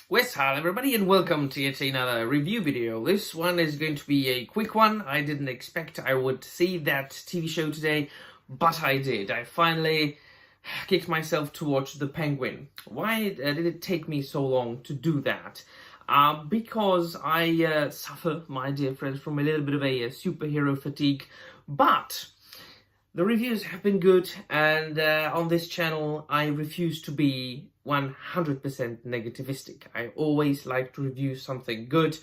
What's up, everybody, and welcome to yet another review video. This one is going to be a quick one. I didn't expect I would see that TV show today, but I did. I finally kicked myself to watch The Penguin. Why did it take me so long to do that? Because I suffer, my dear friends, from a little bit of a superhero fatigue, but the reviews have been good, and on this channel I refuse to be 100% negativistic. I always like to review something good,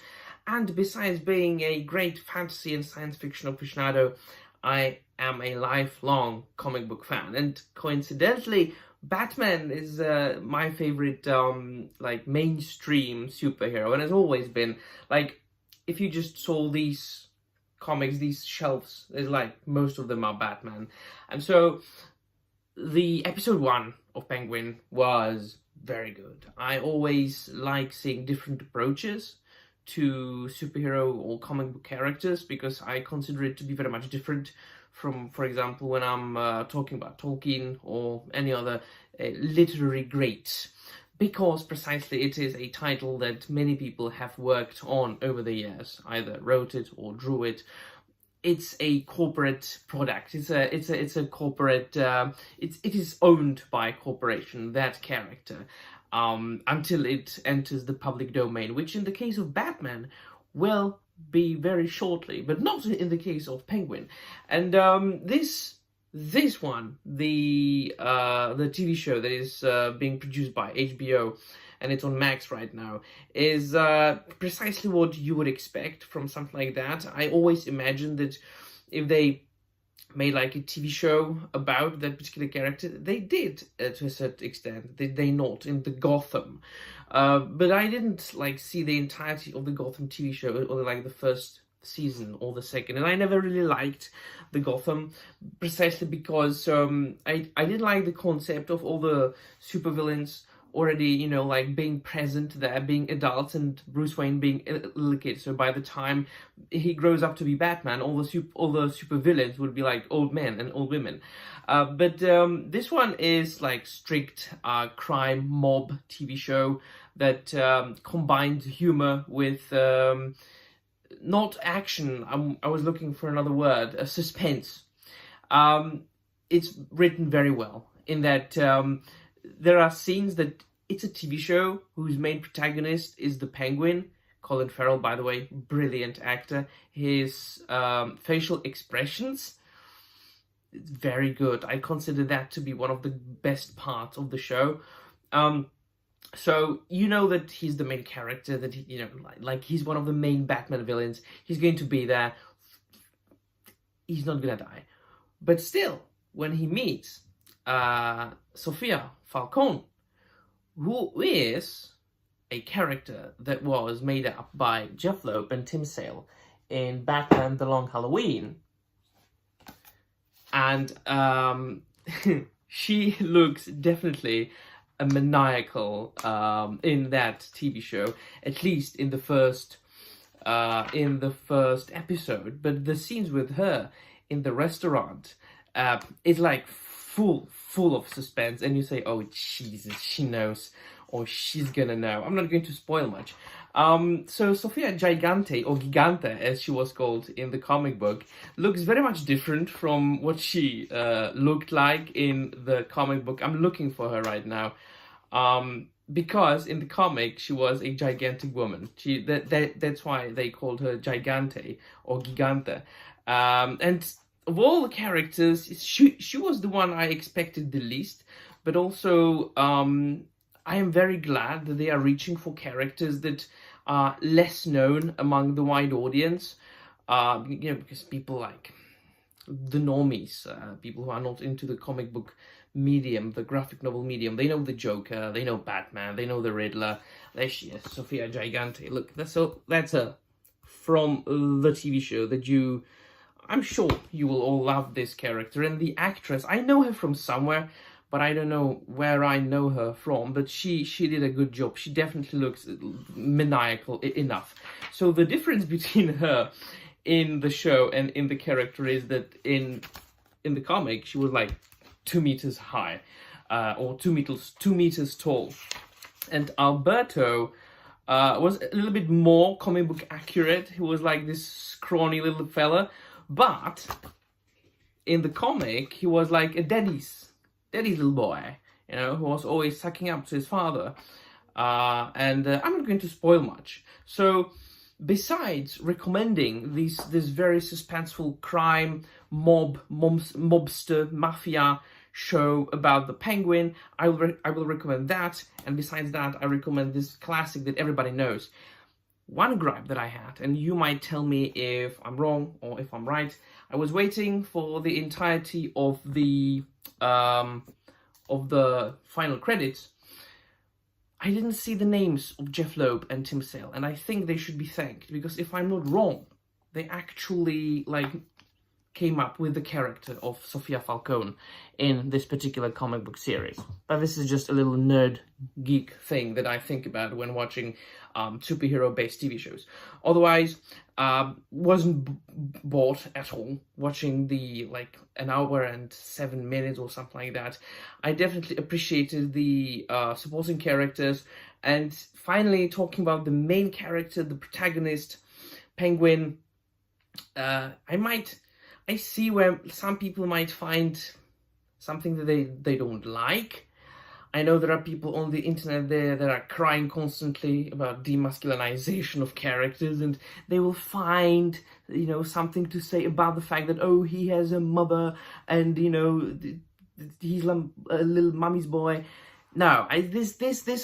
and besides being a great fantasy and science fiction aficionado, I am a lifelong comic book fan, and coincidentally Batman is my favorite mainstream superhero, and has always been. Like, if you just saw these comics, these shelves, there's like most of them are Batman. And so the episode 1 of Penguin was very good. I always like seeing different approaches to superhero or comic book characters, because I consider it to be very much different from, for example, when I'm talking about Tolkien or any other literary great, because precisely it is a title that many people have worked on over the years, either wrote it or drew it. It's a corporate product. It's a corporate. It is owned by a corporation, that character, until it enters the public domain, which in the case of Batman will be very shortly, but not in the case of Penguin. And this one, the TV show that is being produced by HBO, and it's on Max right now, is precisely what you would expect from something like that. I always imagined that if they made like a TV show about that particular character, they did to a certain extent. Did they not in the Gotham? But I didn't like see the entirety of the Gotham TV show, or like the first season or the second, and I never really liked the Gotham, precisely because I didn't like the concept of all the supervillains already, you know, like being present there, being adults, and Bruce Wayne being a little kid. So by the time he grows up to be Batman, all the supervillains would be like old men and old women. But this one is like strict crime mob TV show that combines humor with not action. I was looking for another word, a suspense. It's written very well in that there are scenes that it's a TV show whose main protagonist is the Penguin. Colin Farrell, by the way, brilliant actor. His facial expressions, it's very good. I consider that to be one of the best parts of the show. So you know that he's the main character, that he, you know, like he's one of the main Batman villains. He's going to be there. He's not gonna die. But still, when he meets Sophia Falcone, who is a character that was made up by Jeff Loeb and Tim Sale in Batman The Long Halloween, and she looks definitely a maniacal in that TV show, at least in the first episode. But the scenes with her in the restaurant is like full of suspense, and you say, oh Jesus, she knows, or she's gonna know. I'm not going to spoil much. So Sophia Gigante, or Gigante as she was called in the comic book, looks very much different from what she looked like in the comic book. I'm looking for her right now, because in the comic she was a gigantic woman. That's why they called her Gigante or Gigante. And of all the characters, she was the one I expected the least, but also I am very glad that they are reaching for characters that are less known among the wide audience, you know, because people like the normies, people who are not into the comic book medium, the graphic novel medium, they know the Joker, they know Batman, they know the Riddler. There she is, Sophia Gigante. Look, that's her from the TV show that I'm sure you will all love this character. And the actress, I know her from somewhere, but I don't know where I know her from, but she did a good job. She definitely looks maniacal enough. So the difference between her in the show and in the character is that in the comic she was like 2 meters high, or 2 meters tall, and Alberto was a little bit more comic book accurate. He was like this scrawny little fella, but in the comic, he was like a daddy's little boy, you know, who was always sucking up to his father. I'm not going to spoil much. So, besides recommending this very suspenseful crime, mobster, mafia show about the Penguin, I will recommend that. And besides that, I recommend this classic that everybody knows. One gripe that I had, and you might tell me if I'm wrong or if I'm right, I was waiting for the entirety of the final credits. I didn't see the names of Jeff Loeb and Tim Sale, and I think they should be thanked, because if I'm not wrong, they actually came up with the character of Sophia Falcone in this particular comic book series. But this is just a little nerd geek thing that I think about when watching superhero-based TV shows. Otherwise, wasn't bored at all watching the an hour and 7 minutes or something like that. I definitely appreciated the supporting characters, and finally talking about the main character, the protagonist, Penguin. I see where some people might find something that they don't like. I know there are people on the internet there that are crying constantly about demasculinization of characters, and they will find, you know, something to say about the fact that, oh, he has a mother and, you know, he's a little mummy's boy. No,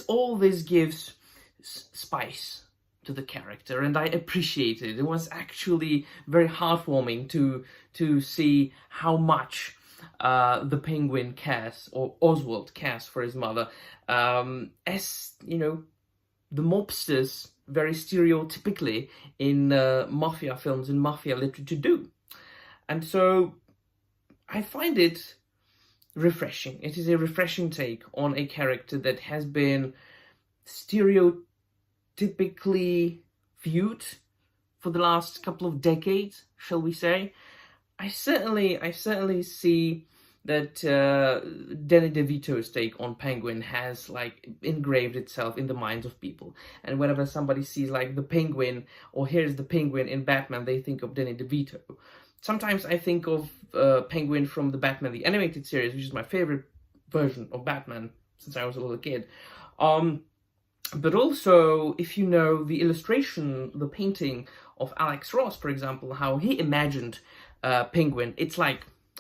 all this gives spice to the character, and I appreciate it. It was actually very heartwarming to see how much the Penguin cares, or Oswald cares, for his mother, as you know, the mobsters very stereotypically in mafia films and mafia literature do. And so I find it refreshing. It is a refreshing take on a character that has been stereotypically viewed for the last couple of decades, shall we say. I certainly see that Danny DeVito's take on Penguin has engraved itself in the minds of people. And whenever somebody sees the Penguin, or here's the Penguin in Batman, they think of Danny DeVito. Sometimes I think of Penguin from the Batman the Animated Series, which is my favorite version of Batman since I was a little kid. But also, if you know the illustration, the painting of Alex Ross, for example, how he imagined Penguin, it's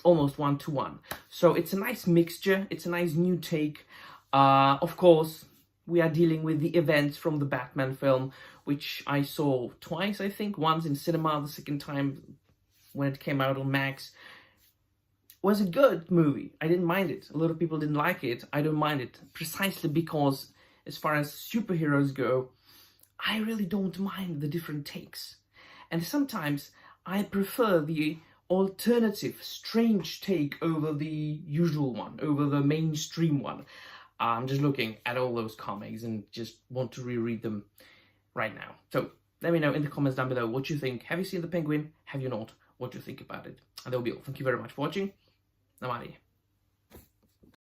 almost one-to-one. So it's a nice mixture, it's a nice new take. Of course, we are dealing with the events from the Batman film, which I saw twice, I think. Once in cinema, the second time when it came out on Max. It was a good movie. I didn't mind it. A lot of people didn't like it. I don't mind it, precisely because as far as superheroes go, I really don't mind the different takes. And sometimes I prefer the alternative, strange take over the usual one, over the mainstream one. I'm just looking at all those comics and just want to reread them right now. So let me know in the comments down below what you think. Have you seen the Penguin? Have you not? What do you think about it? And that'll be all. Thank you very much for watching. Namaste.